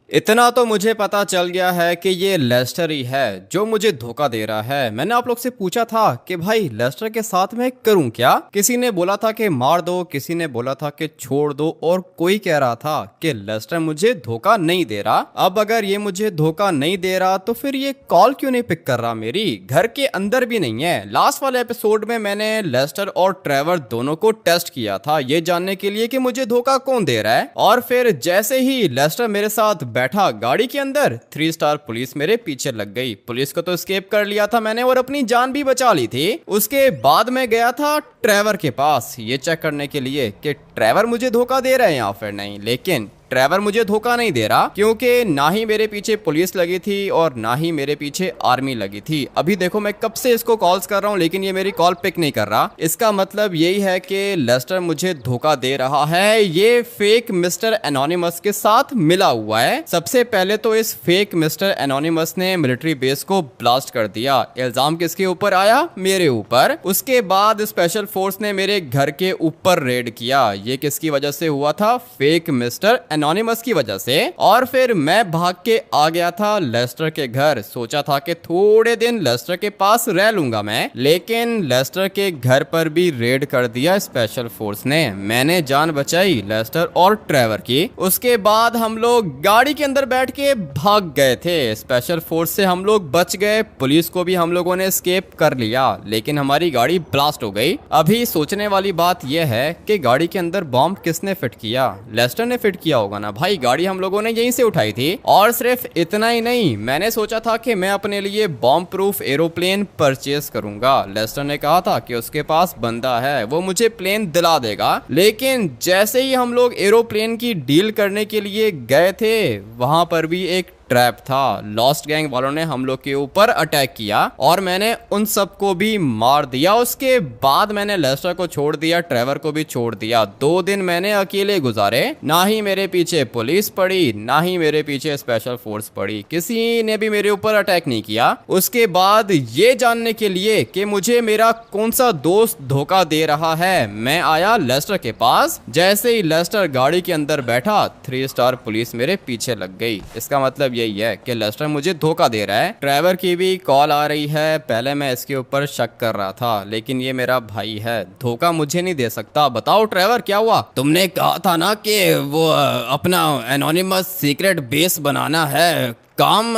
इतना तो मुझे पता चल गया है कि ये लेस्टर ही है जो मुझे धोखा दे रहा है। मैंने आप लोग से पूछा था कि भाई लेस्टर के साथ मैं करूं क्या। किसी ने बोला था कि मार दो, किसी ने बोला था कि छोड़ दो, और कोई कह रहा था कि लेस्टर मुझे धोखा नहीं दे रहा। अब अगर ये मुझे धोखा नहीं दे रहा तो फिर ये कॉल क्यों नहीं पिक कर रहा, मेरी घर के अंदर भी नहीं है। लास्ट वाले एपिसोड में मैंने लेस्टर और ट्रेवर दोनों को टेस्ट किया था ये जानने के लिए कि मुझे धोखा कौन दे रहा है, और फिर जैसे ही लेस्टर मेरे साथ बैठा गाड़ी के अंदर, 3 स्टार पुलिस मेरे पीछे लग गई। पुलिस को तो एस्केप कर लिया था मैंने और अपनी जान भी बचा ली थी। उसके बाद मैं गया था ट्रेवर के पास ये चेक करने के लिए कि ट्रेवर मुझे धोखा दे रहे हैं या फिर नहीं। लेकिन ट्रेवर मुझे धोखा नहीं दे रहा, क्योंकि ना ही मेरे पीछे पुलिस लगी थी और ना ही मेरे पीछे आर्मी लगी थी। अभी देखो मैं कब से इसको कॉल्स कर रहा हूँ लेकिन ये मेरी कॉल पिक नहीं कर रहा। इसका मतलब यही है कि लेस्टर मुझे धोखा दे रहा है। ये फेक मिस्टर एनोनिमस के साथ मिला हुआ है। सबसे पहले तो इस फेक मिस्टर एनोनिमस ने मिलिट्री बेस को ब्लास्ट कर दिया। इल्जाम किसके ऊपर आया? मेरे ऊपर। उसके बाद स्पेशल फोर्स ने मेरे घर के ऊपर रेड किया। ये किसकी वजह से हुआ था? फेक मिस्टर एनोनिमस की वजह से। और फिर मैं भाग के आ गया था लेस्टर के घर। सोचा था कि थोड़े दिन लेस्टर के पास रह लूंगा मैं, लेकिन लेस्टर के घर पर भी रेड कर दिया स्पेशल फोर्स ने। मैंने जान बचाई लेस्टर और ट्रेवर की। उसके बाद हम लोग गाड़ी के अंदर बैठ के भाग गए थे। स्पेशल फोर्स से हम लोग बच गए, पुलिस को भी हम लोगों ने एस्केप कर लिया, लेकिन हमारी गाड़ी ब्लास्ट हो गई। अभी सोचने वाली बात यह है कि गाड़ी के अंदर बॉम्ब किसने फिट किया? लेस्टर ने फिट किया होगा ना भाई, गाड़ी हम लोगों ने यहीं से उठाई थी। और सिर्फ इतना ही नहीं, मैंने सोचा था कि मैं अपने लिए बॉम्ब प्रूफ एरोप्लेन परचेस करूंगा। लेस्टर ने कहा था कि उसके पास बंदा है, वो मुझे प्लेन दिला देगा। लेकिन जैसे ही हम लोग एरोप्लेन की डील करने के लिए गए थे, वहां पर भी एक ट्रैप था। लॉस्ट गैंग वालों ने हम लोग के ऊपर अटैक किया और मैंने उन सबको भी मार दिया। उसके बाद मैंने लेस्टर को छोड़ दिया, ट्रेवर को भी छोड़ दिया। 2 दिन मैंने अकेले गुजारे। ना ही मेरे पीछे पुलिस पड़ी, ना ही मेरे पीछे स्पेशल फोर्स पड़ी, किसी ने भी मेरे ऊपर अटैक नहीं किया। उसके बाद ये जानने के लिए कि मुझे मेरा कौन सा दोस्त धोखा दे रहा है, मैं आया लेस्टर के पास। जैसे ही लेस्टर गाड़ी के अंदर बैठा, 3 स्टार पुलिस मेरे पीछे लग गई। इसका मतलब यही है कि लेस्टर मुझे धोखा दे रहा है। ट्रेवर की भी कॉल आ रही है। पहले मैं इसके ऊपर शक कर रहा था, लेकिन ये मेरा भाई है, धोखा मुझे नहीं दे सकता। बताओ ट्रेवर क्या हुआ? तुमने कहा था ना कि वो अपना एनोनिमस सीक्रेट बेस बनाना है, काम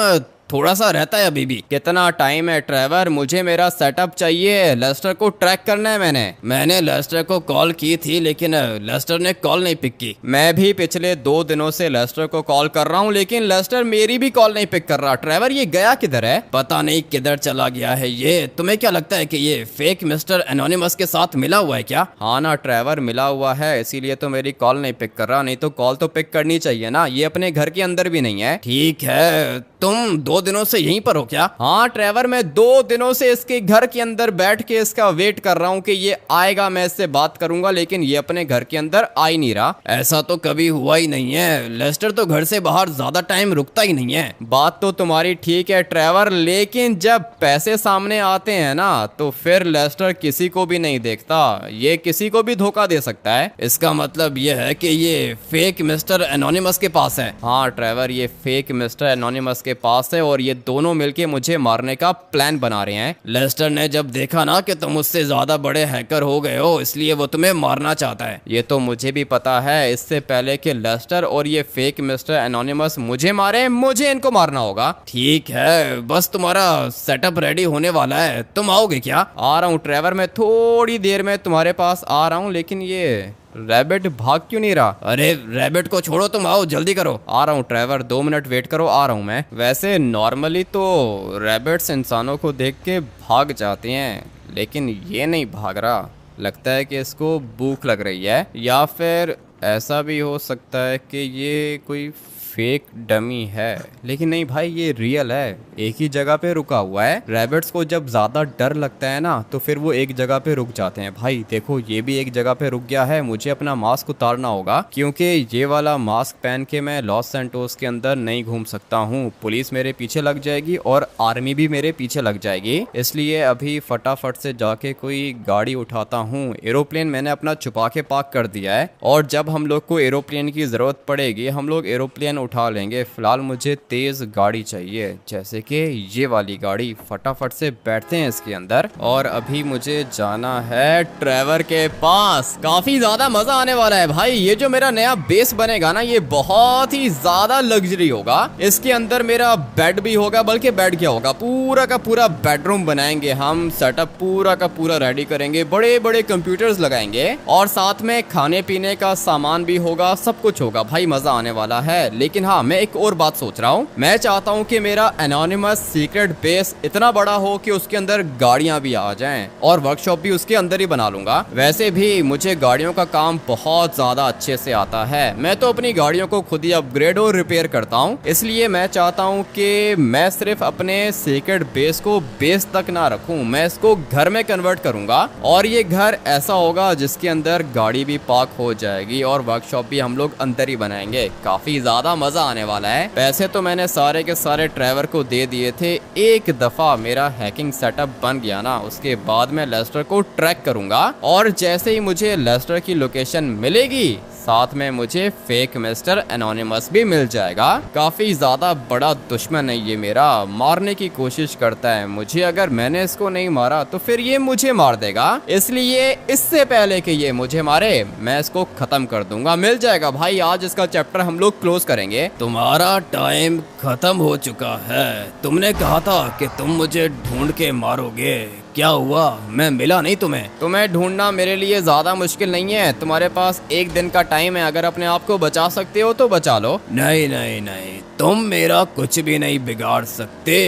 थोड़ा सा रहता है अभी भी। कितना टाइम है ट्रेवर? मुझे मेरा सेटअप चाहिए, लेस्टर को ट्रैक करना है। मैंने लेस्टर को कॉल की थी लेकिन लेस्टर ने कॉल नहीं पिक की। मैं भी पिछले 2 दिनों से लेस्टर को कॉल कर रहा हूँ लेकिन लेस्टर मेरी भी कॉल नहीं पिक कर रहा। ट्रेवर ये गया किधर है? पता नहीं किधर चला गया है ये। तुम्हें क्या लगता है कि ये फेक मिस्टर एनोनिमस के साथ मिला हुआ है क्या? हाँ ना ट्रेवर, मिला हुआ है, इसीलिए तो मेरी कॉल नहीं पिक कर रहा। नहीं तो कॉल तो पिक करनी चाहिए ना। ये अपने घर के अंदर भी नहीं है। ठीक है, तुम 2 दिनों से यहीं पर हो क्या? हाँ ट्रेवर, मैं 2 दिनों से इसके घर के अंदर बैठ के इसका वेट कर रहा हूँ कि ये आएगा, मैं इससे बात करूंगा, लेकिन ये अपने घर के अंदर आ ही नहीं रहा। ऐसा तो कभी हुआ ही नहीं है, लेस्टर तो घर से बाहर ज्यादा टाइम रुकता ही नहीं है। बात तो तुम्हारी ठीक है ट्रेवर, लेकिन जब पैसे सामने आते हैं ना तो फिर लेस्टर किसी को भी नहीं देखता। ये किसी को भी धोखा दे सकता है। इसका मतलब यह है कि ये फेक मिस्टर एनोनिमस के पास है। हाँ ट्रेवर, ये फेक मिस्टर एनोनिमस के पास है और ये दोनों मिलके मुझे मारने का प्लान बना रहे हैं। लेस्टर ने जब देखा ना कि तुम उससे ज्यादा बड़े हैकर हो गए हो, इसलिए वो तुम्हें मारना चाहता है। ये तो मुझे भी पता है। इससे पहले कि लेस्टर और ये फेक मिस्टर एनोनिमस मुझे मारे, मुझे इनको मारना होगा। ठीक है, बस तुम्हारा सेटअप रेडी होने वाला है, तुम आओगे क्या? आ रहा हूँ ट्रेवर, मैं थोड़ी देर में तुम्हारे पास आ रहा हूँ। लेकिन ये रैबिट भाग क्यों नहीं रहा? अरे रैबिट को छोड़ो, तुम आओ, जल्दी करो। आ रहा हूँ ट्रेवर, 2 मिनट वेट करो, आ रहा हूँ मैं। वैसे नॉर्मली तो रैबिट्स इंसानों को देख के भाग जाते हैं, लेकिन ये नहीं भाग रहा। लगता है कि इसको भूख लग रही है, या फिर ऐसा भी हो सकता है कि ये कोई फेक डमी है। लेकिन नहीं भाई, ये रियल है, एक ही जगह पे रुका हुआ है। रैबिट्स को जब ज्यादा डर लगता है ना तो फिर वो एक जगह पे रुक जाते हैं। भाई देखो, ये भी एक जगह पे रुक गया है। मुझे अपना मास्क उतारना होगा, क्योंकि ये वाला मास्क पहन के मैं लॉस सैंटोस के अंदर नहीं घूम सकता हूँ। पुलिस मेरे पीछे लग जाएगी और आर्मी भी मेरे पीछे लग जाएगी। इसलिए अभी फटाफट से जाके कोई गाड़ी उठाता हूँ। एरोप्लेन मैंने अपना छुपा के पार्क कर दिया है, और जब हम लोग को एरोप्लेन की जरूरत पड़ेगी हम लोग एरोप्लेन उठा लेंगे। फिलहाल मुझे तेज गाड़ी चाहिए, जैसे कि ये वाली गाड़ी। फटाफट से बैठते हैं इसके अंदर और अभी मुझे जाना है ट्रेवर के पास। काफी ज्यादा मजा आने वाला है भाई। ये जो मेरा नया बेस बनेगा ना, ये बहुत ही ज्यादा लग्जरी होगा। इसके अंदर मेरा बेड भी होगा, बल्कि बेड क्या होगा, पूरा का पूरा बेडरूम बनाएंगे हम। सेटअप पूरा का पूरा रेडी करेंगे, बड़े बड़े कंप्यूटर्स लगाएंगे और साथ में खाने पीने का सामान भी होगा, सब कुछ होगा भाई। मजा आने वाला है। लेकिन हाँ, मैं एक और बात सोच रहा हूँ। मैं चाहता हूँ कि मेरा एनोनिमस सीक्रेट बेस इतना बड़ा हो कि उसके अंदर गाड़ियां भी आ जाएं और वर्कशॉप भी उसके अंदर ही बना लूंगा। वैसे भी मुझे गाड़ियों का काम बहुत ज्यादा अच्छे से आता है। मैं तो अपनी गाड़ियों को खुद ही अपग्रेड और रिपेयर करता हूँ। इसलिए मैं चाहता हूँ कि मैं सिर्फ अपने सीक्रेट बेस को बेस तक ना रखूं, मैं इसको घर में कन्वर्ट करूंगा। और ये घर ऐसा होगा जिसके अंदर गाड़ी भी पार्क हो जाएगी और वर्कशॉप भी हम लोग अंदर ही बनाएंगे। काफी ज्यादा मजा आने वाला है। पैसे तो मैंने सारे के सारे ट्रेवर को दे दिए थे। एक दफा मेरा हैकिंग सेटअप बन गया ना, उसके बाद मैं लेस्टर को ट्रैक करूंगा और जैसे ही मुझे लेस्टर की लोकेशन मिलेगी, साथ में मुझे फेक मिस्टर एनोनिमस भी मिल जाएगा। काफी ज्यादा बड़ा दुश्मन है ये मेरा, मारने की कोशिश करता है मुझे। अगर मैंने इसको नहीं मारा तो फिर ये मुझे मार देगा। इसलिए इससे पहले कि ये मुझे मारे, मैं इसको खत्म कर दूंगा। मिल जाएगा भाई, आज इसका चैप्टर हम लोग क्लोज करेंगे। तुम्हारा टाइम खत्म हो चुका है। तुमने कहा था कि तुम मुझे ढूंढ के मारोगे, क्या हुआ? मैं मिला नहीं तुम्हें। तुम्हें ढूंढना मेरे लिए ज्यादा मुश्किल नहीं है। तुम्हारे पास एक दिन का टाइम है, अगर अपने आप को बचा सकते हो तो बचा लो। नहीं नहीं नहीं, तुम मेरा कुछ भी नहीं बिगाड़ सकते।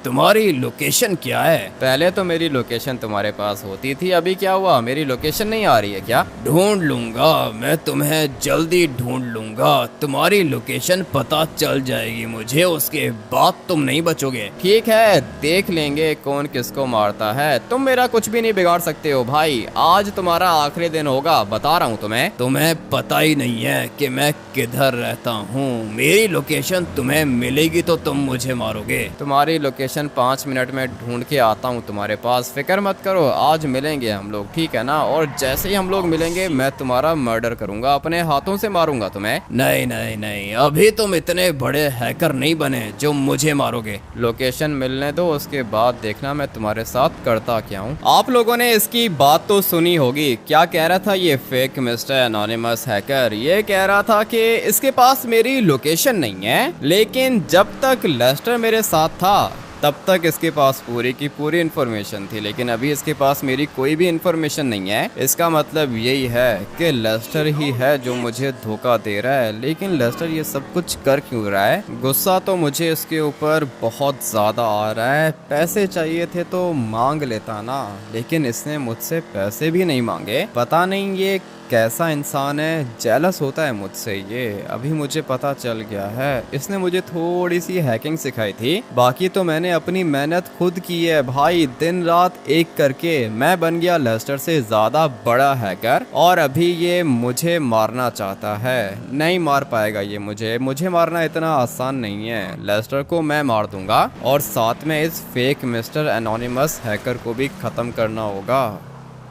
तुम्हारी लोकेशन क्या है? पहले तो मेरी लोकेशन तुम्हारे पास होती थी, अभी क्या हुआ? मेरी लोकेशन नहीं आ रही है क्या? ढूंढ लूंगा मैं तुम्हें, जल्दी ढूंढ लूंगा। तुम्हारी लोकेशन पता चल जाएगी मुझे, उसके बाद तुम नहीं बचोगे। ठीक है, देख लेंगे कौन किसको मारता है। तुम मेरा कुछ भी नहीं बिगाड़ सकते हो भाई। आज तुम्हारा आखिरी दिन होगा, बता रहा हूँ तुम्हें। तुम्हें पता ही नहीं है कि मैं किधर रहता हूँ। मेरी लोकेशन तुम्हें मिलेगी तो तुम मुझे मारोगे। तुम्हारी लोकेशन 5 मिनट में ढूंढ के आता हूँ तुम्हारे पास, फिक्र मत करो। आज मिलेंगे हम लोग, ठीक है ना? और जैसे ही हम लोग मिलेंगे मैं तुम्हारा मर्डर करूंगा, अपने हाथों से मारूंगा तुम्हें। नहीं नहीं नहीं, अभी तुम इतने बड़े हैकर नहीं बने जो मुझे मारोगे। लोकेशन मिलने दो, उसके बाद देखना मैं तुम्हारे साथ करता क्या हूँ। आप लोगों ने इसकी बात तो सुनी होगी। क्या कह रहा था ये फेक मिस्टर एनोनिमस हैकर? ये कह रहा था कि इसके पास मेरी लोकेशन नहीं है, लेकिन जब तक लेस्टर मेरे साथ था तब तक इसके पास पूरी की पूरी इन्फॉर्मेशन थी। लेकिन अभी इसके पास मेरी कोई भी इन्फॉर्मेशन नहीं है। इसका मतलब यही है कि लेस्टर ही है जो मुझे धोखा दे रहा है। लेकिन लेस्टर ये सब कुछ कर क्यों रहा है? गुस्सा तो मुझे इसके ऊपर बहुत ज्यादा आ रहा है। पैसे चाहिए थे तो मांग लेता ना, लेकिन इसने मुझसे पैसे भी नहीं मांगे। पता नहीं ये कैसा इंसान है, जेलस होता है मुझसे ये। अभी मुझे पता चल गया है। इसने मुझे थोड़ी सी हैकिंग सिखाई थी, बाकी तो मैंने अपनी मेहनत खुद की है भाई। दिन रात एक करके मैं बन गया लेस्टर से ज्यादा बड़ा हैकर, और अभी ये मुझे मारना चाहता है। नहीं मार पाएगा ये मुझे मारना इतना आसान नहीं है। लेस्टर को मैं मार दूंगा और साथ में इस फेक मिस्टर एनोनिमस हैकर को भी खत्म करना होगा।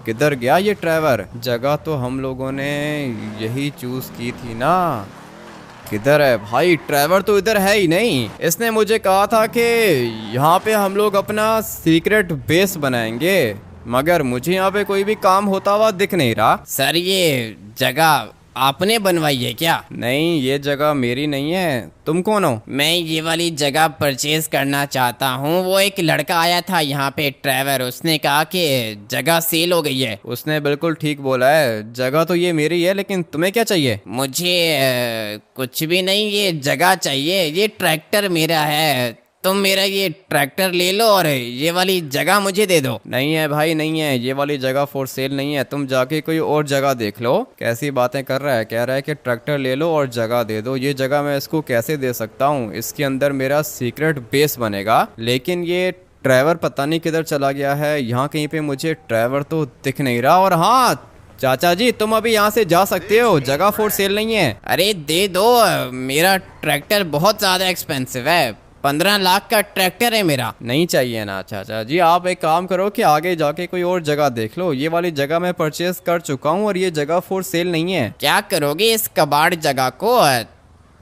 किधर गया ये ट्रेवर? जगह तो हम लोगों ने यही चूज की थी ना। किधर है भाई? ट्रेवर तो इधर है ही नहीं। इसने मुझे कहा था कि यहाँ पे हम लोग अपना सीक्रेट बेस बनाएंगे, मगर मुझे यहाँ पे कोई भी काम होता हुआ दिख नहीं रहा। सर, ये जगह आपने बनवाई है क्या? नहीं, ये जगह मेरी नहीं है। तुम कौन हो? मैं ये वाली जगह परचेज करना चाहता हूँ। वो एक लड़का आया था यहाँ पे, ट्रेवर, उसने कहा कि जगह सेल हो गई है। उसने बिल्कुल ठीक बोला है। जगह तो ये मेरी है, लेकिन तुम्हें क्या चाहिए? मुझे कुछ भी नहीं, ये जगह चाहिए। ये ट्रैक्टर मेरा है, तुम मेरा ये ट्रैक्टर ले लो और ये वाली जगह मुझे दे दो। नहीं है भाई, नहीं है, ये वाली जगह फॉर सेल नहीं है। तुम जाके कोई और जगह देख लो। कैसी बातें कर रहा है? कह रहा है कि ट्रैक्टर ले लो और जगह दे दो। ये जगह मैं इसको कैसे दे सकता हूँ? इसके अंदर मेरा सीक्रेट बेस बनेगा। लेकिन ये ट्रेवर पता नहीं किधर चला गया है। यहाँ कहीं पे मुझे ट्रेवर तो दिख नहीं रहा। और हाँ चाचा जी, तुम अभी यहाँ से जा सकते हो, जगह फॉर सेल नहीं है। अरे दे दो, मेरा ट्रैक्टर बहुत ज्यादा एक्सपेंसिव है। 15 लाख का ट्रैक्टर है मेरा। नहीं चाहिए ना चाचा जी। आप एक काम करो कि आगे जाके कोई और जगह देख लो। ये वाली जगह मैं परचेज कर चुका हूँ और ये जगह फॉर सेल नहीं है। क्या करोगे इस कबाड़ जगह को?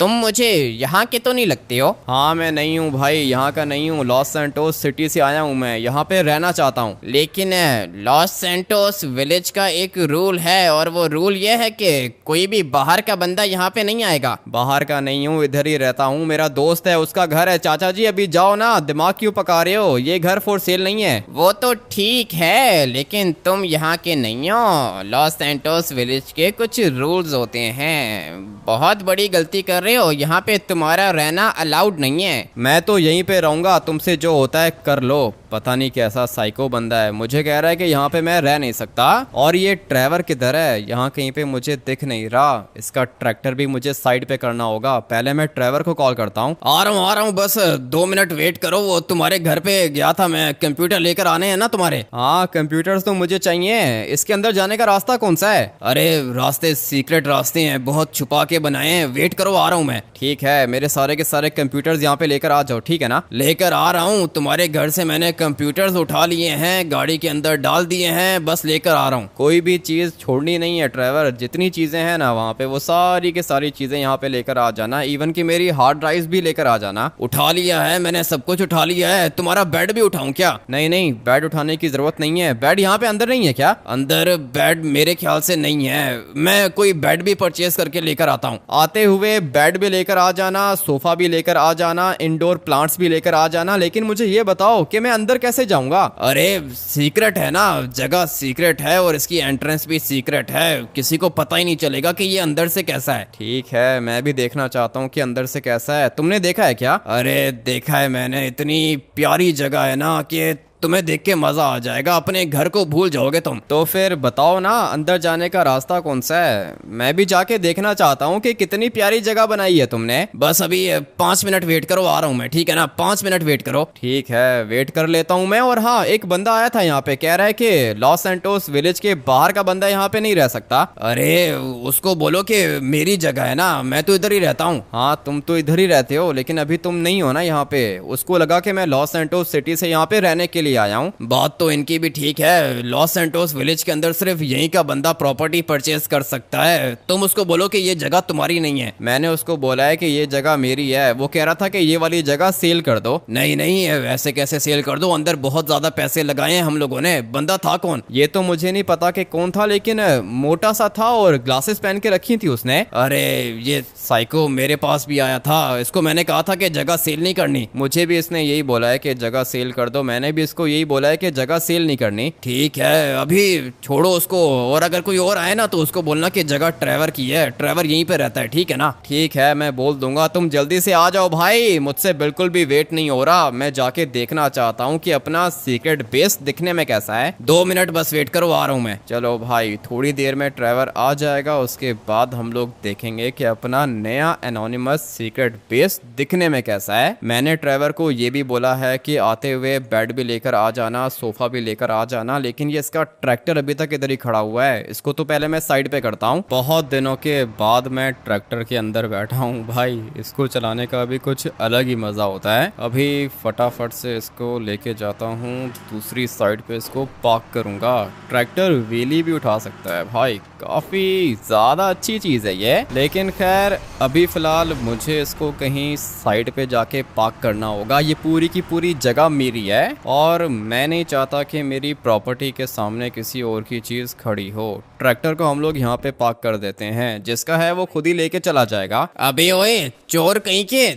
तुम मुझे यहाँ के तो नहीं लगते हो। हाँ मैं नहीं हूँ भाई, यहाँ का नहीं हूँ, लॉस सैंटोस सिटी से आया हूँ, मैं यहाँ पे रहना चाहता हूँ। लेकिन लॉस सैंटोस विलेज का एक रूल है, और वो रूल ये है कि कोई भी बाहर का बंदा यहाँ पे नहीं आएगा। बाहर का नहीं हूँ, इधर ही रहता हूँ, मेरा दोस्त है उसका घर है। चाचा जी अभी जाओ ना, दिमाग क्यों पका रहे हो, ये घर फॉर सेल नहीं है। वो तो ठीक है, लेकिन तुम यहाँ के नहीं हो। लॉस सैंटोस विलेज के कुछ रूल्स होते हैं, बहुत बड़ी गलती कर रहे हो, यहाँ पे तुम्हारा रहना अलाउड नहीं है। मैं तो यहीं पे रहूंगा, तुमसे जो होता है कर लो। पता नहीं कैसा साइको बंदा है, मुझे कह रहा है कि यहाँ पे मैं रह नहीं सकता। और ये ट्रैवर किधर है, यहाँ कहीं पे मुझे दिख नहीं रहा। इसका ट्रैक्टर भी मुझे साइड पे करना होगा, पहले मैं ट्रैवर को कॉल करता हूँ। आ रहा हूँ, बस 2 मिनट वेट करो। वो तुम्हारे घर पे गया था मैं, कंप्यूटर लेकर आने हैं ना तुम्हारे। हाँ कंप्यूटर्स तो मुझे चाहिए। इसके अंदर जाने का रास्ता कौन सा है? अरे रास्ते सीक्रेट रास्ते हैं, बहुत छुपा के बनाए हैं। वेट करो, आ रहा हूँ मैं। ठीक है, मेरे सारे के सारे कंप्यूटर्स यहाँ पे लेकर आ जाओ, ठीक है ना? लेकर आ रहा हूँ, तुम्हारे घर से मैंने कंप्यूटर्स उठा लिए हैं, गाड़ी के अंदर डाल दिए हैं, बस लेकर आ रहा हूँ। कोई भी चीज छोड़नी नहीं है ड्राइवर, जितनी चीजें हैं ना वहाँ पे वो सारी की सारी चीजें यहाँ पे लेकर आ जाना, इवन कि मेरी हार्ड ड्राइव भी लेकर आ जाना। उठा लिया है मैंने, सब कुछ उठा लिया है। तुम्हारा बेड भी उठाऊं क्या? नहीं नहीं, बेड उठाने की जरूरत नहीं है। बेड यहाँ पे अंदर नहीं है क्या? अंदर बेड मेरे ख्याल से नहीं है, मैं कोई बेड भी परचेज करके लेकर आता हूँ। आते हुए बेड भी लेकर आ जाना, सोफा भी लेकर आ जाना, इंडोर प्लांट्स भी लेकर आ जाना। लेकिन मुझे ये बताओ कि मैं अंदर कैसे जाऊंगा? अरे सीक्रेट है ना, जगह सीक्रेट है और इसकी एंट्रेंस भी सीक्रेट है, किसी को पता ही नहीं चलेगा कि ये अंदर से कैसा है। ठीक है, मैं भी देखना चाहता हूँ कि अंदर से कैसा है। तुमने देखा है क्या? अरे देखा है मैंने, इतनी प्यारी जगह है ना कि तुम्हें देख के मजा आ जाएगा, अपने घर को भूल जाओगे तुम। तो फिर बताओ ना, अंदर जाने का रास्ता कौन सा है? मैं भी जाके देखना चाहता हूँ कि कितनी प्यारी जगह बनाई है तुमने। बस अभी 5 मिनट वेट करो, आ रहा हूँ मैं, ठीक है ना? 5 मिनट वेट करो। ठीक है, वेट कर लेता हूँ मैं। और हाँ, एक बंदा आया था यहाँ पे, कह रहा है कि लॉस सैंटोस विलेज के बाहर का बंदा यहाँ पे नहीं रह सकता। अरे उसको बोलो कि मेरी जगह है ना, मैं तो इधर ही रहता हूँ। हाँ तुम तो इधर ही रहते हो, लेकिन अभी तुम नहीं हो ना यहाँ पे। उसको लगा कि मैं लॉस सैंटोस सिटी से यहाँ पे रहने के लिए आया हूँ। बात तो इनकी भी ठीक है, लॉस सैंटोस विलेज के अंदर सिर्फ यहीं का बंदा प्रॉपर्टी परचेज कर सकता है। तुम उसको बोलो कि ये जगह तुम्हारी नहीं है। मैंने उसको बोला है कि ये जगह मेरी है। वो कह रहा था कि ये वाली जगह सेल कर दो। नहीं नहीं, वैसे कैसे सेल कर दो, अंदर बहुत ज्यादा पैसे लगाए हैं हम लोगों ने। बंदा था कौन? ये तो मुझे नहीं पता कि कौन था, लेकिन मोटा सा था और ग्लासेस पहन के रखी थी उसने। अरे ये साइको मेरे पास भी आया था, इसको मैंने कहा था कि जगह सेल नहीं करनी। मुझे भी इसने यही बोला है कि जगह सेल कर दो, मैंने भी इसको यही बोला है कि जगह सेल नहीं करनी। ठीक है, अभी छोड़ो उसको, और अगर कोई और आए ना तो उसको बोलना कि जगह ट्रैवर की है, ट्रैवर यहीं पे रहता है, ठीक है ना? ठीक है, मैं बोल दूंगा। तुम जल्दी से आ जाओ भाई, मुझसे बिल्कुल भी वेट नहीं हो रहा। मैं जाके देखना चाहता हूँ कि अपना सीक्रेट बेस दिखने में कैसा है। 2 मिनट बस वेट करो, आ रहा हूँ मैं। चलो भाई, थोड़ी देर में ट्रैवर आ जाएगा, उसके बाद हम लोग देखेंगे कि अपना नया एनोनिमस सीक्रेट बेस दिखने में कैसा है। मैंने ट्रैवर को ये भी बोला है कि आते हुए बेड भी लेकर आ जाना, सोफा भी लेकर आ जाना। लेकिन ये इसका ट्रैक्टर अभी तक इधर ही खड़ा हुआ है, इसको तो पहले मैं साइड पे करता हूँ। बहुत दिनों के बाद मैं ट्रैक्टर के अंदर बैठा हूँ भाई, इसको चलाने का भी कुछ अलग ही मजा होता है। अभी फटाफट से इसको लेके जाता हूँ, दूसरी साइड पे इसको पार्क करूंगा। ट्रैक्टर व्हीली भी उठा सकता है भाई, काफी ज्यादा अच्छी चीज है ये। लेकिन खैर अभी फिलहाल मुझे इसको कहीं साइड पे जाके पार्क करना होगा। ये पूरी की पूरी जगह मेरी है और मैं नहीं चाहता कि मेरी प्रॉपर्टी के सामने किसी और की चीज खड़ी हो। ट्रैक्टर को हम लोग यहाँ पे पार्क कर देते हैं, जिसका है वो खुद ही लेके चला जाएगा। अबे ओए चोर कहीं के,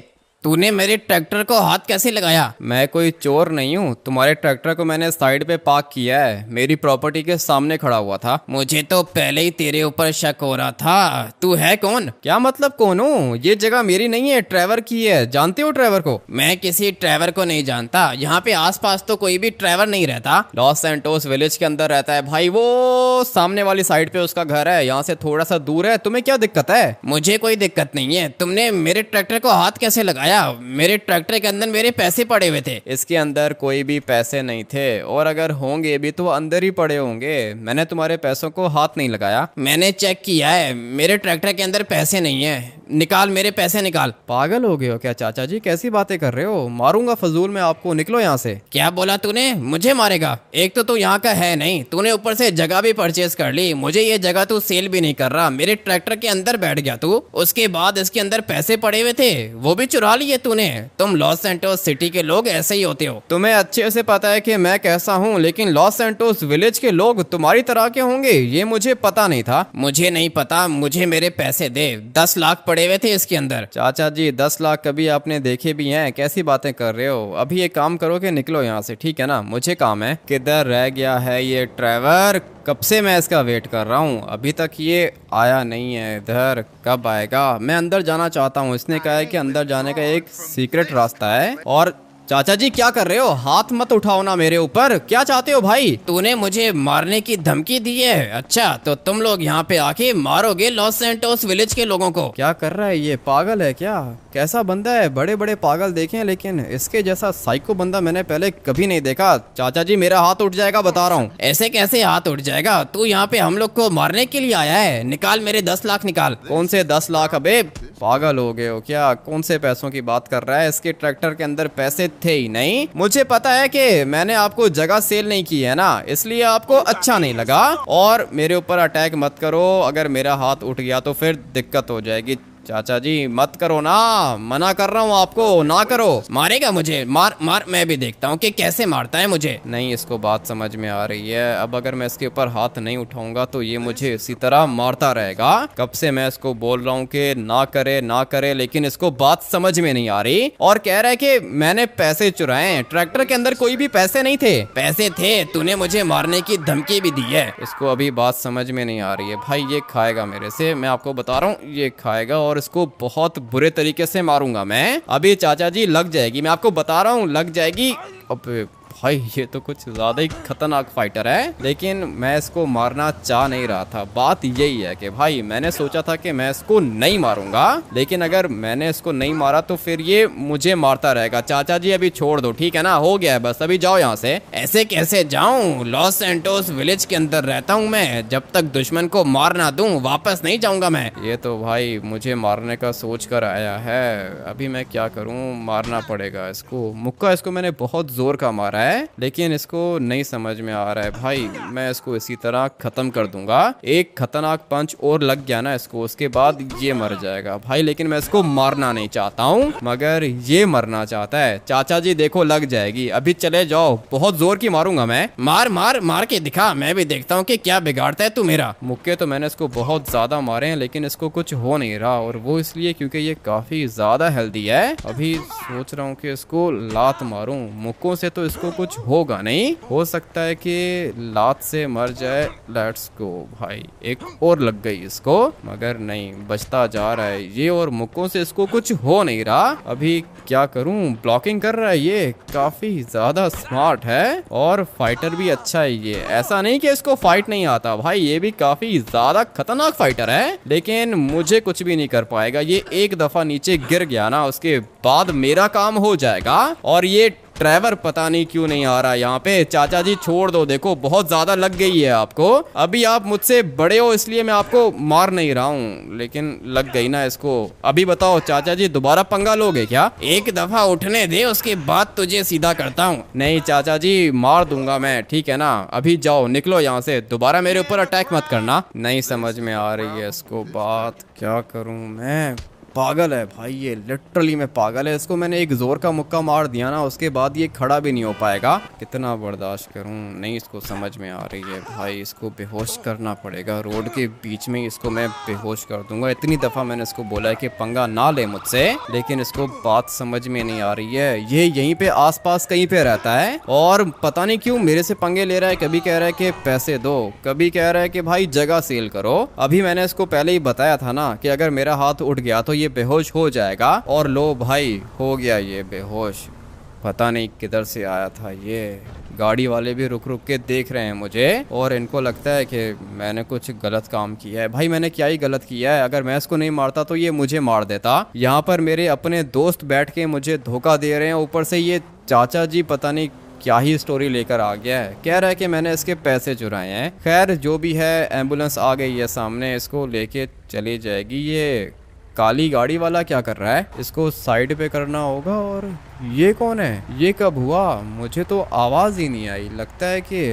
तूने मेरे ट्रैक्टर को हाथ कैसे लगाया? मैं कोई चोर नहीं हूँ, तुम्हारे ट्रैक्टर को मैंने साइड पे पार्क किया है, मेरी प्रॉपर्टी के सामने खड़ा हुआ था। मुझे तो पहले ही तेरे ऊपर शक हो रहा था। तू है कौन? क्या मतलब कौन हूँ? ये जगह मेरी नहीं है, ट्रैवर की है। जानते हो ट्रैवर को? मैं किसी ट्रैवर को नहीं जानता, यहाँ पे आसपास तो कोई भी ट्रैवर नहीं रहता। लॉस सैंटोस विलेज के अंदर रहता है भाई, वो सामने वाली साइड पे उसका घर है, यहाँ से थोड़ा सा दूर है। तुम्हें क्या दिक्कत है? मुझे कोई दिक्कत नहीं है। तुमने मेरे ट्रैक्टर को हाथ कैसे लगाया? मेरे ट्रैक्टर के अंदर मेरे पैसे पड़े हुए थे। इसके अंदर कोई भी पैसे नहीं थे, और अगर होंगे भी तो अंदर ही पड़े होंगे। मैंने तुम्हारे पैसों को हाथ नहीं लगाया। मैंने चेक किया है, मेरे ट्रैक्टर के अंदर पैसे नहीं है। निकाल मेरे पैसे निकाल। पागल हो गए हो क्या चाचा जी, कैसी बातें कर रहे हो? मारूंगा फजूल में आपको, निकलो यहाँ से। क्या बोला तूने? मुझे मारेगा? एक तो तू यहाँ का है नहीं, तूने ऊपर से जगह भी परचेज कर ली। मुझे ये जगह तू सेल भी नहीं कर रहा, मेरे ट्रैक्टर के अंदर बैठ गया तू। उसके बाद इसके अंदर पैसे पड़े हुए थे, वो भी चुरा लिए तूने। तुम लॉस सैंटोस सिटी के लोग ऐसे ही होते हो। तुम्हें अच्छे से पता है कि मैं कैसा हूँ, लेकिन लॉस सैंटोस विलेज के लोग तुम्हारी तरह के होंगे ये मुझे पता नहीं था। मुझे नहीं पता, मुझे मेरे पैसे दे। 10 लाख पड़े हुए थे इसके अंदर। चाचा जी 10 लाख कभी आपने देखे भी हैं? कैसी बातें कर रहे हो? अभी एक काम करो कि निकलो यहाँ से, ठीक है ना? मुझे काम है। किधर रह गया है ये ड्राइवर? कब से मैं इसका वेट कर रहा हूँ, अभी तक ये आया नहीं है। इधर कब आएगा? मैं अंदर जाना चाहता हूँ। इसने कहा है कि अंदर जाने का एक सीक्रेट रास्ता है। और चाचा जी क्या कर रहे हो? हाथ मत उठाओ ना मेरे ऊपर, क्या चाहते हो भाई? तूने मुझे मारने की धमकी दी है? अच्छा, तो तुम लोग यहाँ पे आके मारोगे लॉस सैंटोस विलेज के लोगों को? क्या कर रहा है ये? पागल है क्या? कैसा बंदा है? बड़े बड़े पागल देखे हैं, लेकिन इसके जैसा साइको बंदा मैंने पहले कभी नहीं देखा। चाचा जी मेरा हाथ उठ जाएगा, बता रहा हूँ। ऐसे कैसे हाथ उठ जाएगा? तू यहाँ पे हम लोग को मारने के लिए आया है? निकाल मेरे 10 लाख निकाल। कौन से 10 लाख? अबे पागल हो गए हो क्या? कौन से पैसों की बात कर रहा है? इसके ट्रैक्टर के अंदर पैसे थे ही नहीं। मुझे पता है कि मैंने आपको जगह सेल नहीं की है ना, इसलिए आपको अच्छा नहीं लगा। और मेरे ऊपर अटैक मत करो, अगर मेरा हाथ उठ गया तो फिर दिक्कत हो जाएगी। चाचा जी मत करो ना, मना कर रहा हूँ आपको, ना करो। मारेगा मुझे? मार मार, मैं भी देखता हूँ कि कैसे मारता है मुझे। नहीं, इसको बात समझ में आ रही है। अब अगर मैं इसके ऊपर हाथ नहीं उठाऊंगा तो ये मुझे इसी तरह मारता रहेगा। कब से मैं इसको बोल रहा हूँ कि ना करे ना करे, लेकिन इसको बात समझ में नहीं आ रही। और कह रहा है कि मैंने पैसे चुराए हैं। ट्रैक्टर के अंदर कोई भी पैसे नहीं थे। पैसे थे, तूने मुझे मारने की धमकी भी दी है। इसको अभी बात समझ में नहीं आ रही है भाई। ये खाएगा मेरे से, मैं आपको बता रहा हूँ, ये खाएगा और इसको बहुत बुरे तरीके से मारूंगा मैं। अभी चाचा जी लग जाएगी, मैं आपको बता रहा हूँ, लग जाएगी। अब भाई ये तो कुछ ज्यादा ही खतरनाक फाइटर है, लेकिन मैं इसको मारना चाह नहीं रहा था। बात यही है कि भाई मैंने सोचा था कि मैं इसको नहीं मारूंगा, लेकिन अगर मैंने इसको नहीं मारा तो फिर ये मुझे मारता रहेगा। चाचा जी अभी छोड़ दो, ठीक है ना? हो गया है बस, अभी जाओ यहाँ से। ऐसे कैसे जाऊं? लॉस सैंटोस विलेज के अंदर रहता हूँ मैं। जब तक दुश्मन को मार ना दूं वापस नहीं जाऊंगा मैं। ये तो भाई मुझे मारने का सोच कर आया है। अभी मैं क्या करूं? मारना पड़ेगा इसको। मुक्का इसको मैंने बहुत जोर का मारा है, लेकिन इसको नहीं समझ में आ रहा है भाई। मैं इसको इसी तरह खत्म कर दूंगा। एक खतरनाक पंच और लग गया ना इसको, उसके बाद ये मर जाएगा भाई। लेकिन मैं इसको मारना नहीं चाहता हूँ, मगर ये मरना चाहता है। चाचा जी देखो लग जाएगी, अभी चले जाओ। बहुत जोर की मारूंगा मैं। मार मार मार के दिखा, मैं भी देखता हूँ कि क्या बिगाड़ता है तू मेरा। मुक्के तो मैंने इसको बहुत ज्यादा मारे हैं, लेकिन इसको कुछ हो नहीं रहा, और वो इसलिए क्योंकि ये काफी ज्यादा हेल्दी है। अभी सोच रहा हूँ कि इसको लात मारूं। मुक्कों से तो इसको कुछ होगा नहीं, हो सकता है कि लात से मर जाए। लेट्स गो भाई, एक और लग गई इसको, मगर नहीं, बचता जा रहा है ये, और मुक्कों से इसको कुछ हो नहीं रहा। अभी क्या करूं? ब्लॉकिंग कर रहा है ये, काफी ज्यादा स्मार्ट है और फाइटर भी अच्छा है ये। ऐसा नहीं कि इसको फाइट नहीं आता भाई, ये भी काफी ज्यादा खतरनाक फाइटर है, लेकिन मुझे कुछ भी नहीं कर पाएगा। ये एक दफा नीचे गिर गया ना, उसके बाद मेरा काम हो जाएगा। और ये ड्राइवर पता नहीं क्यों नहीं आ रहा यहाँ पे। चाचा जी छोड़ दो, देखो बहुत ज्यादा लग गई है आपको। अभी आप मुझसे बड़े हो इसलिए मैं आपको मार नहीं रहा हूँ, लेकिन लग गई ना इसको। अभी बताओ चाचा जी दोबारा पंगा लोगे क्या? एक दफा उठने दे, उसके बाद तुझे सीधा करता हूँ। नहीं चाचा जी, मार दूंगा मैं, ठीक है ना? अभी जाओ, निकलो यहाँ से, दोबारा मेरे ऊपर अटैक मत करना। नहीं समझ में आ रही है इसको बात, क्या करूँ मैं? पागल है भाई ये, लिटरली में पागल है। इसको मैंने एक जोर का मुक्का मार दिया ना, उसके बाद ये खड़ा भी नहीं हो पाएगा। कितना बर्दाश्त करूं? नहीं इसको समझ में आ रही है भाई, इसको बेहोश करना पड़ेगा। रोड के बीच में इसको मैं बेहोश कर दूंगा। इतनी दफा मैंने इसको बोला है कि पंगा ना ले मुझसे, लेकिन इसको बात समझ में नहीं आ रही है। ये यहीं पे आसपास कहीं पे रहता है और पता नहीं क्यों मेरे से पंगे ले रहा है। कभी कह रहा है कि पैसे दो, कभी कह रहा है कि भाई जगह सेल करो। अभी मैंने इसको पहले ही बताया था ना कि अगर मेरा हाथ उठ गया तो ये बेहोश हो जाएगा, और लो भाई हो गया ये बेहोश। पता नहीं किधर से आया था ये। गाड़ी वाले भी रुक रुक के देख रहे हैं मुझे, और इनको लगता है कि मैंने कुछ गलत काम किया है। भाई मैंने क्या ही गलत किया है? अगर मैं इसको नहीं मारता तो ये मुझे मार देता। यहाँ पर मेरे अपने दोस्त बैठ के मुझे धोखा दे रहे हैं, ऊपर से ये चाचा जी पता नहीं क्या ही स्टोरी लेकर आ गया है। कह रहा है कि मैंने इसके पैसे चुराए हैं। खैर जो भी है, एम्बुलेंस आ गई है सामने, इसको लेके चली जाएगी। ये काली गाड़ी वाला क्या कर रहा है? इसको साइड पे करना होगा। और ये कौन है? ये कब हुआ? मुझे तो आवाज़ ही नहीं आई। लगता है कि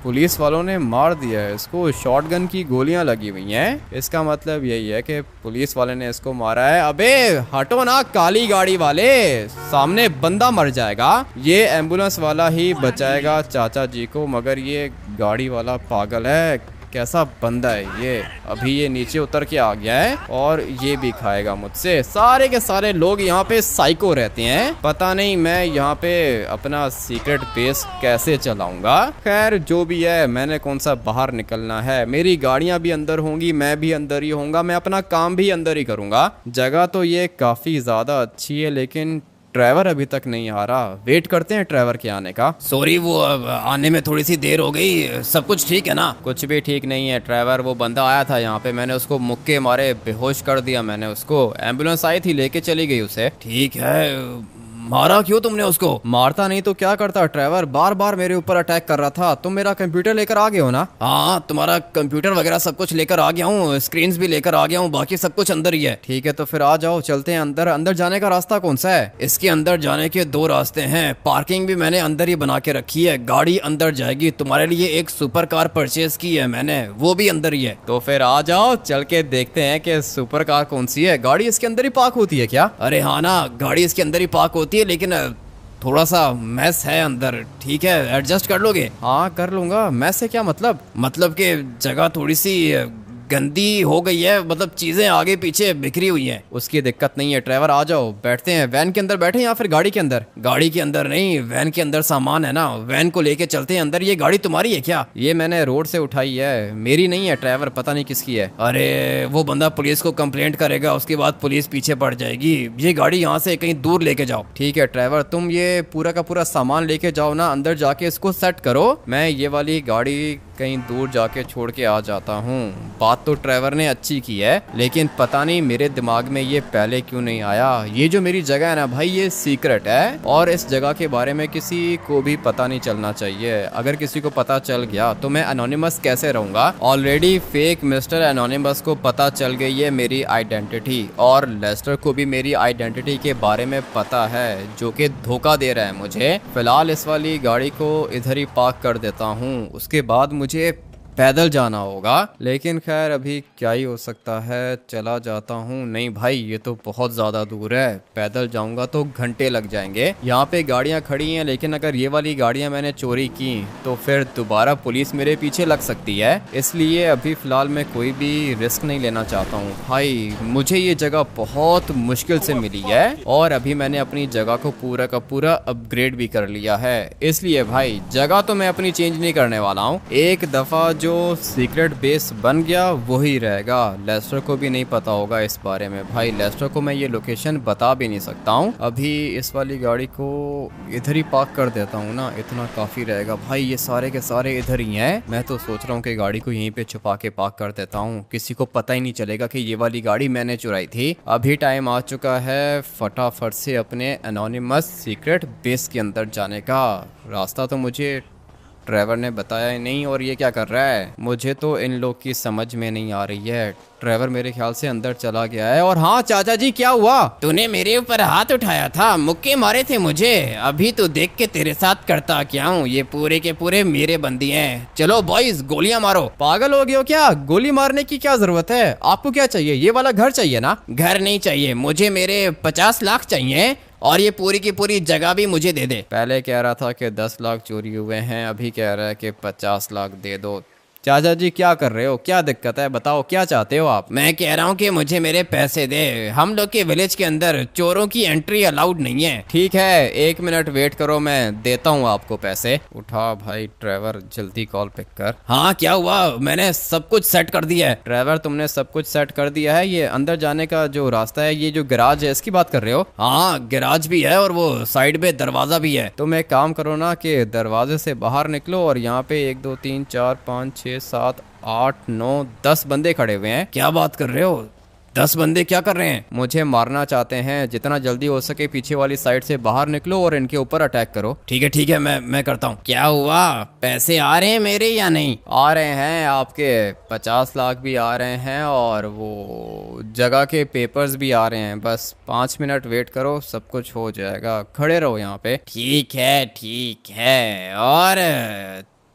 पुलिस वालों ने मार दिया है इसको। शॉटगन की गोलियां लगी हुई हैं। इसका मतलब यही है कि पुलिस वाले ने इसको मारा है। अबे हटो ना काली गाड़ी वाले, सामने बंदा मर जाएगा। ये एम्बुलेंस वाला ही बचाएगा चाचा जी को, मगर ये गाड़ी वाला पागल है। कैसा बंदा है ये। अभी ये नीचे उतर के आ गया है और ये भी खाएगा मुझसे। सारे के सारे लोग यहाँ पे साइको रहते हैं। पता नहीं मैं यहाँ पे अपना सीक्रेट बेस कैसे चलाऊंगा। खैर जो भी है, मैंने कौन सा बाहर निकलना है। मेरी गाड़ियां भी अंदर होंगी, मैं भी अंदर ही होऊंगा, मैं अपना काम भी अंदर ही करूंगा। जगह तो ये काफी ज्यादा अच्छी है, लेकिन ड्राइवर अभी तक नहीं आ रहा। वेट करते हैं ड्राइवर के आने का। सॉरी, वो आने में थोड़ी सी देर हो गई। सब कुछ ठीक है ना? कुछ भी ठीक नहीं है ड्राइवर। वो बंदा आया था यहाँ पे, मैंने उसको मुक्के मारे बेहोश कर दिया। मैंने उसको, एम्बुलेंस आई थी लेके चली गई उसे। ठीक है, मारा क्यों तुमने उसको? मारता नहीं तो क्या करता ड्राइवर, बार बार मेरे ऊपर अटैक कर रहा था। तुम मेरा कंप्यूटर लेकर आ गए हो ना? हाँ, तुम्हारा कंप्यूटर वगैरह सब कुछ लेकर आ गया हूँ, स्क्रीन्स भी लेकर आ गया हूँ, बाकी सब कुछ अंदर ही है। ठीक है तो फिर आ जाओ, चलते हैं अंदर। अंदर जाने का रास्ता कौन सा है? इसके अंदर जाने के 2 रास्ते हैं। पार्किंग भी मैंने अंदर ही बना के रखी है, गाड़ी अंदर जाएगी। तुम्हारे लिए एक सुपर कार परचेज की है मैंने, वो भी अंदर ही है। तो फिर आ जाओ, चल के देखते हैं कि सुपर कार कौन सी है। गाड़ी इसके अंदर ही पार्क होती है क्या? अरे हाँ ना, गाड़ी इसके अंदर ही पार्क होती है, लेकिन थोड़ा सा मैस है अंदर। ठीक है, एडजस्ट कर लोगे? हाँ कर लूंगा। मैस से क्या मतलब? मतलब कि जगह थोड़ी सी गंदी हो गई है, मतलब चीजें आगे पीछे बिखरी हुई हैं। उसकी दिक्कत नहीं है ड्राइवर, आ जाओ बैठते हैं। वैन के अंदर बैठे या फिर गाड़ी के अंदर? गाड़ी के अंदर नहीं, वैन के अंदर सामान है ना, वैन को लेके चलते हैं अंदर। ये गाड़ी तुम्हारी है क्या? ये मैंने रोड से उठाई है, मेरी नहीं है ड्राइवर, पता नहीं किसकी है। अरे वो बंदा पुलिस को कंप्लेंट करेगा, उसके बाद पुलिस पीछे पड़ जाएगी। ये गाड़ी यहाँ से कहीं दूर लेके जाओ। ठीक है ड्राइवर, तुम ये पूरा का पूरा सामान लेके जाओ ना, अंदर जाके इसको सेट करो। मैं ये वाली गाड़ी कहीं दूर जाके छोड़ के आ जाता हूँ। बात तो ड्राइवर ने अच्छी की है, लेकिन पता नहीं मेरे दिमाग में ये पहले क्यों नहीं आया। ये जो मेरी जगह है ना भाई, ये सीक्रेट है और इस जगह के बारे में किसी को भी पता नहीं चलना चाहिए। अगर किसी को पता चल गया तो मैं एनोनिमस कैसे रहूंगा। ऑलरेडी फेक मिस्टर एनोनिमस को पता चल गई है मेरी आइडेंटिटी, और लेस्टर को भी मेरी आइडेंटिटी के बारे में पता है, जो कि धोखा दे रहा है मुझे। फिलहाल इस वाली गाड़ी को इधर ही पार्क कर देता हूँ, उसके बाद मुझे पैदल जाना होगा। लेकिन खैर अभी क्या ही हो सकता है, चला जाता हूँ। नहीं भाई, ये तो बहुत ज़्यादा दूर है, पैदल जाऊँगा तो घंटे लग जाएंगे। यहाँ पे गाड़ियाँ खड़ी हैं, लेकिन अगर ये वाली गाड़ियाँ मैंने चोरी की तो फिर दोबारा पुलिस मेरे पीछे लग सकती है। इसलिए अभी फ़िलहाल मैं कोई भी रिस्क नहीं लेना चाहता हूँ। भाई मुझे ये जगह बहुत मुश्किल से मिली है और अभी मैंने अपनी जगह को पूरा का पूरा अपग्रेड भी कर लिया है। इसलिए भाई जगह तो मैं अपनी चेंज नहीं करने वाला हूँ। एक दफ़ा जो सीक्रेट बेस बन गया वही रहेगा। लेस्टर को भी नहीं पता होगा इस बारे में। भाई लेस्टर को मैं ये लोकेशन बता भी नहीं सकता हूँ। अभी इस वाली गाड़ी को इधर ही पार्क कर देता हूँ ना, इतना काफ़ी रहेगा। भाई ये सारे के सारे इधर ही हैं। मैं तो सोच रहा हूँ कि गाड़ी को यहीं पे छुपा के पार्क कर देता हूँ, किसी को पता ही नहीं चलेगा कि ये वाली गाड़ी मैंने चुराई थी। अभी टाइम आ चुका है फटाफट से अपने एनोनिमस सीक्रेट बेस के अंदर जाने का। रास्ता तो मुझे ड्राइवर ने बताया ही नहीं, और ये क्या कर रहा है, मुझे तो इन लोग की समझ में नहीं आ रही है। ड्राइवर मेरे ख्याल से अंदर चला गया है। और हाँ चाचा जी, क्या हुआ? तूने मेरे ऊपर हाथ उठाया था, मुक्के मारे थे मुझे। अभी तो देख के तेरे साथ करता क्या हूँ, ये पूरे के पूरे मेरे बंदी हैं। चलो बॉयज, गोलियां मारो। पागल हो गए हो क्या? गोली मारने की क्या जरूरत है? आपको क्या चाहिए? ये वाला घर चाहिए ना? घर नहीं चाहिए मुझे, मेरे 50 लाख चाहिए, और ये पूरी की पूरी जगह भी मुझे दे दे। पहले कह रहा था कि 10 लाख चोरी हुए हैं, अभी कह रहा है कि 50 लाख दे दो। चाचा जी क्या कर रहे हो, क्या दिक्कत है, बताओ क्या चाहते हो आप? मैं कह रहा हूँ कि मुझे मेरे पैसे दे। हम लोग के विलेज के अंदर चोरों की एंट्री अलाउड नहीं है। ठीक है, 1 मिनट वेट करो, मैं देता हूँ आपको पैसे। उठा भाई ड्राइवर, जल्दी कॉल पिक कर। हाँ क्या हुआ? मैंने सब कुछ सेट कर दिया है। ड्राइवर तुमने सब कुछ सेट कर दिया है? ये अंदर जाने का जो रास्ता है, ये जो गैराज है, इसकी बात कर रहे हो? हाँ गैराज भी है और वो साइड पे दरवाजा भी है। तुम एक काम करो ना कि दरवाजे से बाहर निकलो और यहाँ पे 1 2 3 4 5 6 7 8 9 10 बंदे खड़े हुए हैं। क्या बात कर रहे हो? 10 बंदे क्या कर रहे हैं? मुझे मारना चाहते हैं। जितना जल्दी हो सके पीछे वाली साइड से बाहर निकलो और इनके ऊपर अटैक करो। ठीक है, मैं करता हूँ। क्या हुआ, पैसे आ रहे हैं मेरे या नहीं? आ रहे हैं, आपके 50 लाख भी आ रहे हैं और वो जगह के पेपर्स भी आ रहे हैं। बस 5 मिनट वेट करो, सब कुछ हो जाएगा। खड़े रहो यहाँ पे। ठीक है। और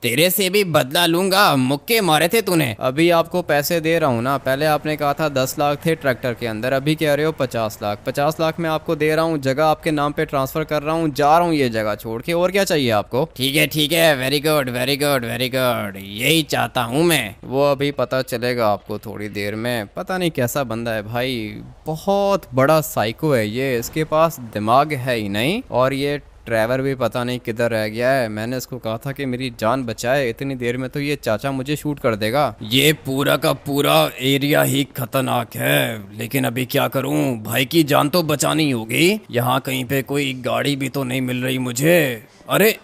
तेरे से भी बदला लूंगा, मुक्के मारे थे तूने। अभी आपको पैसे दे रहा हूँ ना। पहले आपने कहा था 10 लाख थे ट्रैक्टर के अंदर, अभी कह रहे हो 50 लाख। 50 लाख मैं आपको दे रहा हूँ, जगह आपके नाम पे ट्रांसफर कर रहा हूँ, जा रहा हूँ ये जगह छोड़ के। और क्या चाहिए आपको? ठीक है, वेरी गुड, यही चाहता हूँ मैं। वो अभी पता चलेगा आपको थोड़ी देर में। पता नहीं कैसा बंदा है भाई, बहुत बड़ा साइको है ये। इसके पास दिमाग है ही नहीं। और ये ड्राइवर भी पता नहीं किधर रह गया है। मैंने इसको कहा था कि मेरी जान बचाए, इतनी देर में तो ये चाचा मुझे शूट कर देगा। ये पूरा का पूरा एरिया ही खतरनाक है, लेकिन अभी क्या करूं? भाई की जान तो बचानी होगी। यहाँ कहीं पे कोई गाड़ी भी तो नहीं मिल रही मुझे। अरे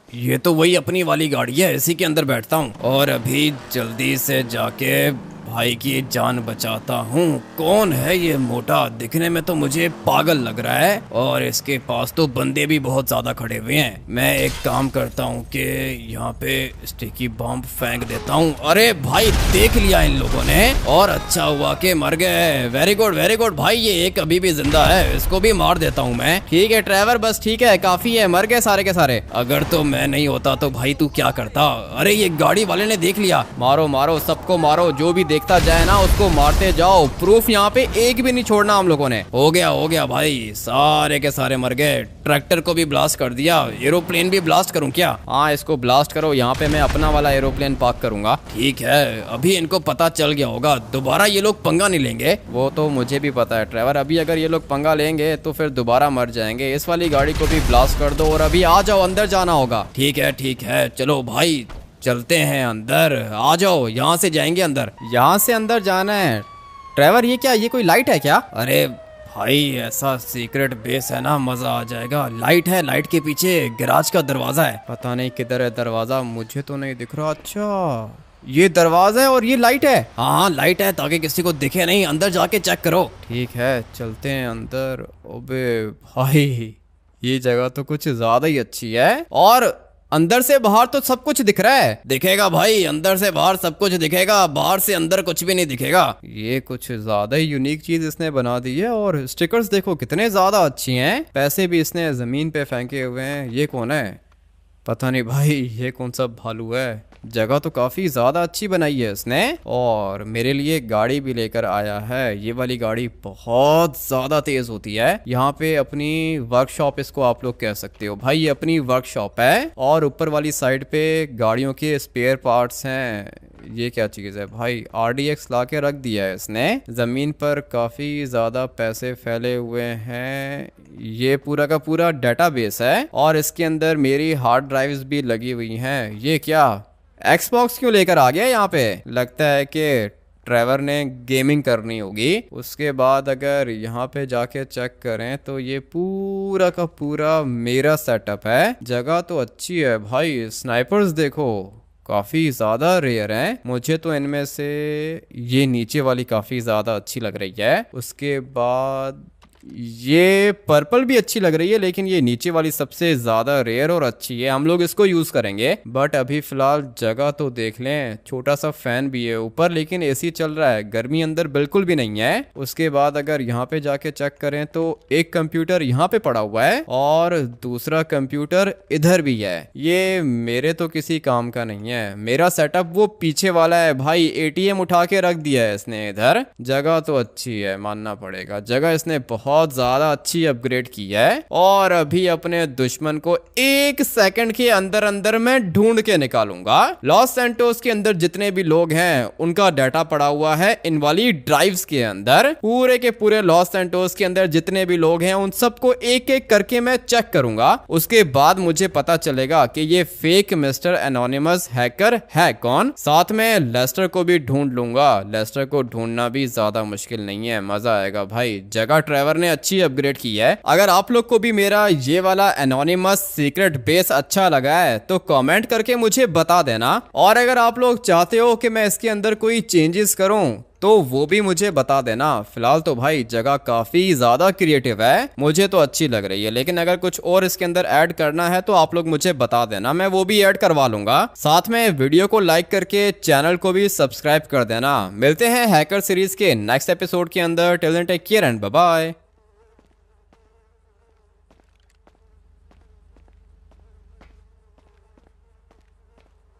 ये तो वही अपनी वाली गाड़ी है, इसी के अंदर बैठता हूँ और अभी जल्दी से जाके भाई की जान बचाता हूँ। कौन है ये मोटा? दिखने में तो मुझे पागल लग रहा है और इसके पास तो बंदे भी बहुत ज्यादा खड़े हुए हैं। मैं एक काम करता हूँ कि यहाँ पे स्टिकी बॉम्ब फेंक देता हूँ। अरे भाई देख लिया इन लोगों ने, और अच्छा हुआ कि मर गए। वेरी गुड भाई, ये एक अभी भी जिंदा है, इसको भी मार देता हूँ मैं। ठीक है ड्राइवर, बस ठीक है, काफी है, मर गए सारे के सारे। अगर तो मैं नहीं होता तो भाई तू क्या करता? अरे ये गाड़ी वाले ने देख लिया। मारो सबको मारो, जो भी देखता जाए ना उसको मारते जाओ। प्रूफ यहाँ पे एक भी नहीं छोड़ना हम लोगों ने। हो गया भाई, सारे के सारे मर गए। ट्रैक्टर को भी ब्लास्ट कर दिया। एरोप्लेन भी ब्लास्ट करूं क्या? हाँ इसको ब्लास्ट करो, यहाँ पे मैं अपना वाला एरोप्लेन पार्क करूंगा। ठीक है, अभी इनको पता चल गया होगा, दोबारा ये लोग पंगा नहीं लेंगे। वो तो मुझे भी पता है ड्राइवर, अभी अगर ये लोग पंगा लेंगे तो फिर दोबारा मर जाएंगे। इस वाली गाड़ी को भी ब्लास्ट कर दो और अभी आ जाओ, अंदर जाना होगा। ठीक है, चलो भाई चलते हैं अंदर। आ जाओ, यहाँ से जाएंगे अंदर। यहाँ से अंदर जाना है ड्राइवर। ये क्या, ये कोई लाइट है क्या? अरे भाई ऐसा सीक्रेट बेस है ना, मजा आ जाएगा। लाइट है, लाइट के पीछे गैराज का दरवाजा है। पता नहीं किधर है दरवाजा, मुझे तो नहीं दिख रहा। अच्छा ये दरवाजा है और ये लाइट है। हाँ लाइट है, ताकि किसी को दिखे नहीं। अंदर जाके चेक करो। ठीक है चलते हैं अंदर। ओबे भाई ये जगह तो कुछ ज्यादा ही अच्छी है, और अंदर से बाहर तो सब कुछ दिख रहा है। दिखेगा भाई, अंदर से बाहर सब कुछ दिखेगा, बाहर से अंदर कुछ भी नहीं दिखेगा। ये कुछ ज्यादा ही यूनिक चीज इसने बना दी है, और स्टिकर्स देखो कितने ज्यादा अच्छी हैं। पैसे भी इसने जमीन पे फेंके हुए हैं। ये कौन है? पता नहीं भाई, ये कौन सा भालू है। जगह तो काफी ज्यादा अच्छी बनाई है इसने, और मेरे लिए गाड़ी भी लेकर आया है। ये वाली गाड़ी बहुत ज्यादा तेज होती है। यहाँ पे अपनी वर्कशॉप इसको आप लोग कह सकते हो भाई, ये अपनी वर्कशॉप है। और ऊपर वाली साइड पे गाड़ियों के स्पेयर पार्ट्स हैं। ये क्या चीज है भाई? RDX ला के रख दिया है इसने। जमीन पर काफी ज्यादा पैसे फैले हुए हैं। ये पूरा का पूरा डेटाबेस है, और इसके अंदर मेरी हार्ड ड्राइव्स भी लगी हुई हैं। ये क्या Xbox क्यों लेकर आ गया यहाँ पे? लगता है कि ड्राइवर ने गेमिंग करनी होगी। उसके बाद अगर यहाँ पे जाके चेक करें तो ये पूरा का पूरा मेरा सेटअप है। जगह तो अच्छी है भाई। स्नाइपर्स देखो काफी ज्यादा रेयर हैं। मुझे तो इनमें से ये नीचे वाली काफी ज्यादा अच्छी लग रही है। उसके बाद ये पर्पल भी अच्छी लग रही है, लेकिन ये नीचे वाली सबसे ज्यादा रेयर और अच्छी है। हम लोग इसको यूज करेंगे, बट अभी फिलहाल जगह तो देख लें। छोटा सा फैन भी है ऊपर, लेकिन एसी चल रहा है, गर्मी अंदर बिल्कुल भी नहीं है। उसके बाद अगर यहाँ पे जाके चेक करें तो एक कंप्यूटर यहाँ पे पड़ा हुआ है और दूसरा कंप्यूटर इधर भी है। ये मेरे तो किसी काम का नहीं है। मेरा सेटअप वो पीछे वाला है भाई। ATM उठा के रख दिया है इसने इधर। जगह तो अच्छी है, मानना पड़ेगा। जगह इसने बहुत ज्यादा अच्छी अपग्रेड की है, और अभी अपने दुश्मन को 1 सेकंड के अंदर अंदर मैं ढूंढ के निकालूंगा। लॉस सैंटोस के अंदर जितने भी लोग हैं उनका डाटा पड़ा हुआ है इन वाली ड्राइव्स के अंदर। पूरे के पूरे लॉस सैंटोस के अंदर जितने भी लोग हैं उन सबको एक एक करके मैं चेक करूंगा। उसके बाद मुझे पता चलेगा कि ये फेक मिस्टर एनोनिमस हैकर है कौन। साथ में लेस्टर को भी ढूंढ लूंगा। लेस्टर को ढूंढना भी ज्यादा मुश्किल नहीं है, मजा आएगा भाई। जगह ट्रेवर ने अच्छी अपग्रेड की है। अगर आप लोग को भी मेरा ये वाला एनोनिमस सीक्रेट बेस अच्छा लगा है तो कमेंट करके मुझे बता देना, और अगर आप लोग चाहते हो कि मैं इसके अंदर कोई चेंजेस करूं तो वो भी मुझे बता देना। फिलहाल तो भाई जगह काफी ज्यादा क्रिएटिव है, मुझे तो अच्छी लग रही है, लेकिन अगर कुछ और इसके अंदर ऐड करना है तो आप लोग मुझे बता देना, मैं वो भी ऐड करवा लूंगा। साथ में वीडियो को लाइक करके चैनल को भी सब्सक्राइब कर देना। मिलते हैं हैकर सीरीज के नेक्स्ट एपिसोड के अंदर। Till then take care and bye bye.